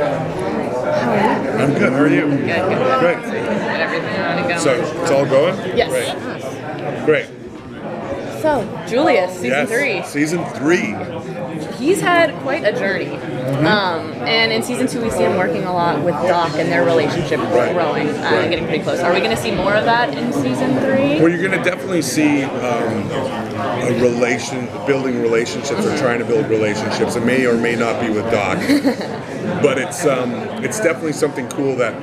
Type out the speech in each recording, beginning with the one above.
I'm good. How are you? Good. Great. Got everything ready to go. So it's all going? Yes. Great. So, Julius, season 3. Season 3. He's had quite a journey. And in season 2, we see him working a lot with Doc and their relationship growing and getting pretty close. Are we going to see more of that in season 3? Well, you're going to definitely see building relationships or trying to build relationships. It may or may not be with Doc. But it's definitely something cool that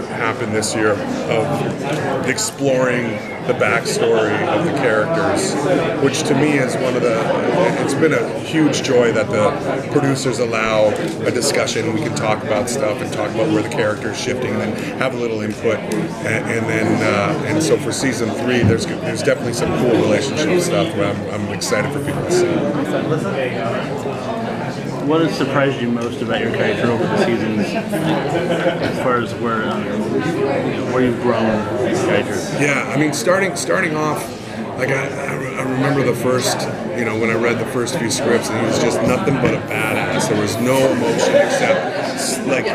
happened this year of exploring the backstory of the characters, which to me is it's been a huge joy that the producers allow a discussion. We can talk about stuff and talk about where the character is shifting and then have a little input. And so for season 3, there's definitely some cool relationship stuff where I'm excited for people to see. What has surprised you most about your character over the seasons, as far as where you've grown as a character? Yeah, I mean, starting off, like I remember the first, when I read the first few scripts, and he was just nothing but a badass. There was no emotion except like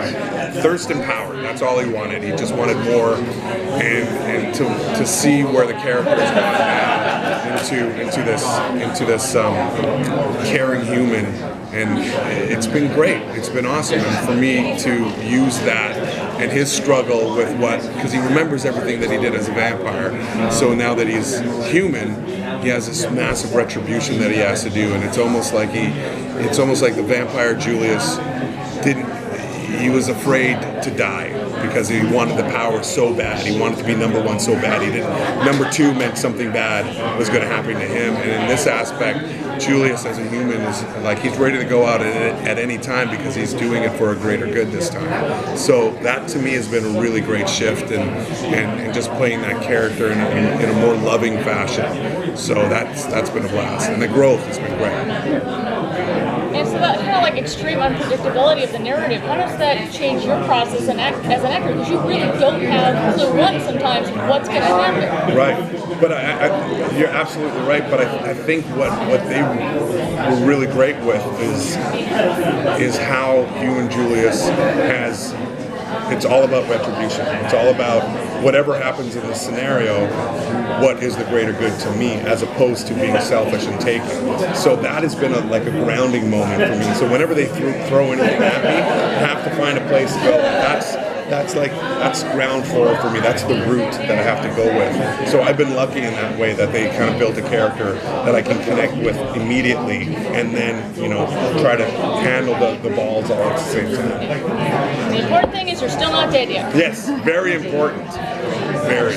thirst and power. That's all he wanted. He just wanted more, and to see where the character is going now into this caring human. And it's been great. It's been awesome. And for me to use that and his struggle with because he remembers everything that he did as a vampire. So now that he's human, he has this massive retribution that he has to do. And it's almost like the vampire Julius he was afraid to die because he wanted the power so bad. He wanted to be number 1 so bad. Number 2 meant something bad was going to happen to him. And in this aspect, Julius as a human is like he's ready to go out at any time because he's doing it for a greater good this time. So that to me has been a really great shift and just playing that character in a more loving fashion. So that's been a blast. And the growth has been great. And so that kind of like extreme unpredictability of the narrative, how does that change your process as an actor? Because you really don't have clue sometimes what's going to happen. Right, but you're absolutely right. But I think what they were really great with is how Hugh and Julius has. It's all about retribution. It's all about whatever happens in this scenario, what is the greater good to me, as opposed to being selfish and taking. So that has been like a grounding moment for me. So whenever they throw anything at me, I have to find a place to go. That's ground floor for me. That's the route that I have to go with. So I've been lucky in that way that they kind of built a character that I can connect with immediately, and then try to handle the balls all at the same time. The important thing is you're still not dead yet. Yes, very important. Very.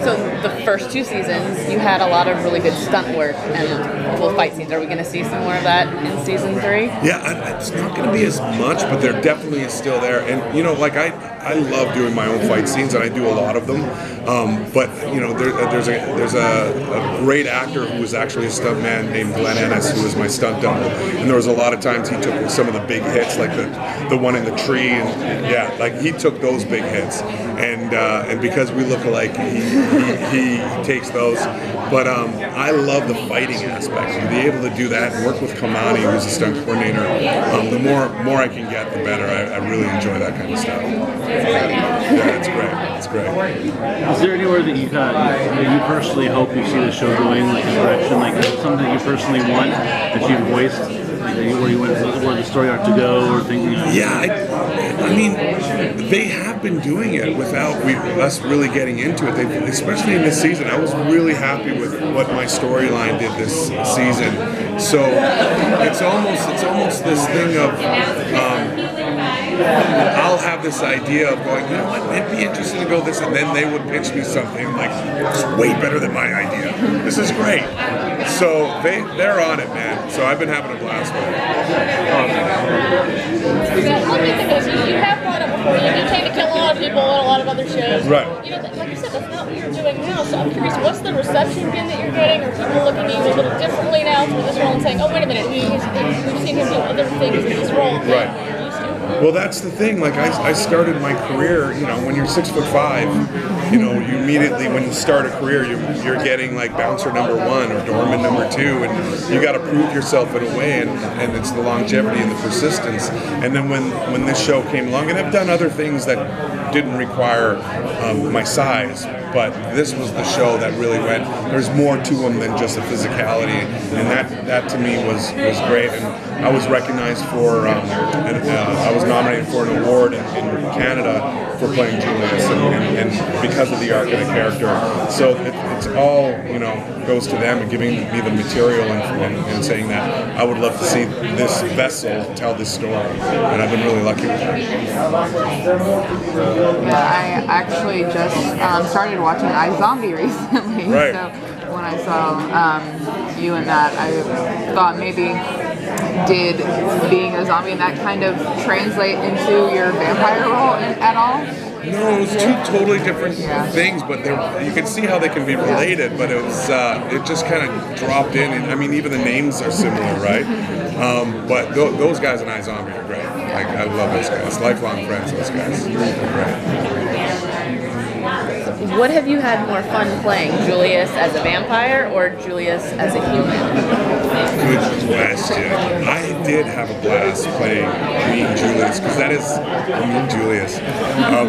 So the first 2 seasons, you had a lot of really good stunt work and cool fight scenes. Are we going to see some more of that in season 3? Yeah, it's not going to be as much, but there definitely is still there. And I love doing my own fight scenes, and I do a lot of them. But there's a great actor who was actually a stuntman named Glenn Ennis, who was my stunt double. And there was a lot of times he took some of the big hits, like the one in the tree, and he took those big hits. And because we look alike, he takes those. But I love the fighting aspect. To be able to do that and work with Kamani, who's a stunt coordinator, the more I can get, the better. I really enjoy that kind of stuff. Yeah, it's great. It's great. Is there anywhere that you personally hope you see the show going, like a direction, like something you personally want that you've voiced, where you want where the story arc to go, or things? Yeah, I mean, they have been doing it without us really getting into it. Especially in this season, I was really happy with what my storyline did this season. So it's almost this thing of. I'll have this idea of going, it'd be interesting to go this, and then they would pitch me something like, it's way better than my idea. This is great. So they're on it, man. So I've been having a blast with it. Let me think of this. You have brought up before, you tend to kill a lot of people on a lot of other shows. Right. Like you said, that's not what you're doing now. So I'm curious, what's the reception been that you're getting? Are people looking at you a little differently now through this role and saying, oh, wait a minute, we've seen him do other things in this role? Right. Well, that's the thing. Like I started my career, you know, when you're 6'5", you know, you immediately when you start a career, you're getting like bouncer number 1 or doorman number 2, and you got to prove yourself in a way, and it's the longevity and the persistence. And then when this show came along, and I've done other things that didn't require my size, but this was the show that really went. There's more to them than just the physicality, and that to me was great. And I was recognized for, I was nominated for an award in Canada for playing Julius, and because of the arc of the character. So it's all, you know, goes to them and giving me the material and saying that I would love to see this vessel tell this story, and I've been really lucky with that. Yeah, I actually just started watching iZombie recently. Right. So when I saw you in that, I thought maybe did being a zombie in that kind of translate into your vampire role at all? No, it was two totally different things, but you can see how they can be related. But it just kind of dropped in, and I mean, even the names are similar, right? But those guys in iZombie are great. Like, I love those guys, lifelong friends. Those guys, they're great. What have you had more fun playing, Julius as a vampire or Julius as a human? Good question. I did have a blast playing me and Julius, because that is me and Julius,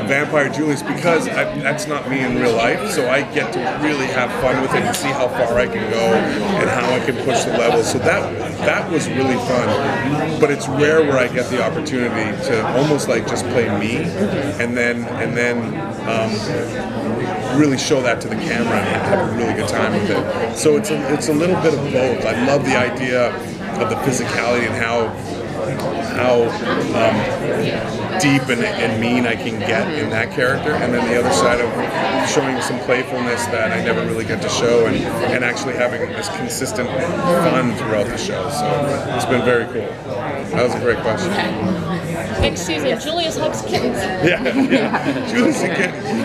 vampire Julius, because that's not me in real life. So I get to really have fun with it and see how far I can go and how I can push the levels. So that was really fun. But it's rare where I get the opportunity to almost like just play me, and then really show that to the camera and have a really good time with it. So it's a little bit of both. I love the idea of the physicality and how deep and mean I can get in that character, and then the other side of showing some playfulness that I never really get to show, and actually having this consistent fun throughout the show. So it's been very cool. That was a great question. Next season, Julius hugs kittens. Yeah. Julius and kittens.